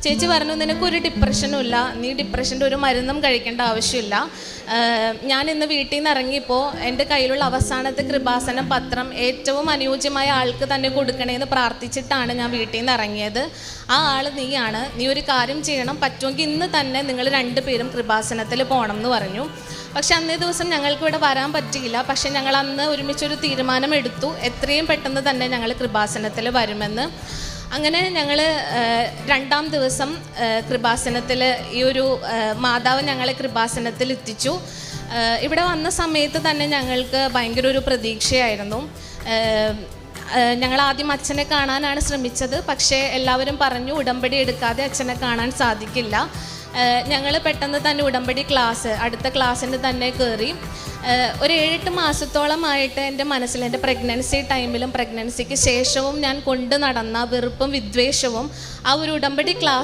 ചേച്ചി പറഞ്ഞു, നിനക്കൊരു ഡിപ്രഷനും ഇല്ല, നീ ഡിപ്രഷൻ്റെ ഒരു മരുന്നും കഴിക്കേണ്ട ആവശ്യമില്ല. ഞാൻ ഇന്ന് വീട്ടിൽ നിന്ന് ഇറങ്ങിയപ്പോൾ എൻ്റെ കയ്യിലുള്ള അവസാനത്തെ കൃപാസനം പത്രം ഏറ്റവും അനുയോജ്യമായ ആൾക്ക് തന്നെ കൊടുക്കണേന്ന് പ്രാർത്ഥിച്ചിട്ടാണ് ഞാൻ വീട്ടിൽ നിന്ന് ഇറങ്ങിയത്. ആ ആൾ നീയാണ്. നീ ഒരു കാര്യം ചെയ്യണം, പറ്റുമെങ്കിൽ ഇന്ന് തന്നെ നിങ്ങൾ 2 പേരും കൃപാസനത്തിൽ പോകണം എന്ന് പറഞ്ഞു. പക്ഷെ അന്നേ ദിവസം ഞങ്ങൾക്ക് ഇവിടെ വരാൻ പറ്റിയില്ല. പക്ഷെ ഞങ്ങൾ അന്ന് ഒരുമിച്ചൊരു തീരുമാനം എടുത്തു, എത്രയും പെട്ടെന്ന് തന്നെ ഞങ്ങൾ കൃപാസനത്തിൽ വരുമെന്ന്. അങ്ങനെ ഞങ്ങൾ 2-ാം ദിവസം കൃപാസനത്തിൽ ഈ ഒരു മാതാവ് ഞങ്ങളെ കൃപാസനത്തിൽ എത്തിച്ചു. ഇവിടെ വന്ന സമയത്ത് തന്നെ ഞങ്ങൾക്ക് ഭയങ്കര ഒരു പ്രതീക്ഷയായിരുന്നു. ഞങ്ങൾ ആദ്യം അച്ഛനെ കാണാനാണ് ശ്രമിച്ചത്. പക്ഷേ എല്ലാവരും പറഞ്ഞു, ഉടമ്പടി എടുക്കാതെ അച്ഛനെ കാണാൻ സാധിക്കില്ല. ഞങ്ങൾ പെട്ടെന്ന് തന്നെ ഉടമ്പടി ക്ലാസ്, അടുത്ത ക്ലാസ്സിന് തന്നെ കയറി. ഒരു 7-8 മാസത്തോളമായിട്ട് എൻ്റെ മനസ്സിൽ, എൻ്റെ പ്രഗ്നൻസി ടൈമിലും പ്രഗ്നൻസിക്ക് ശേഷവും ഞാൻ കൊണ്ട് നടന്ന വെറുപ്പും വിദ്വേഷവും ആ ഒരു ഉടമ്പടി ക്ലാസ്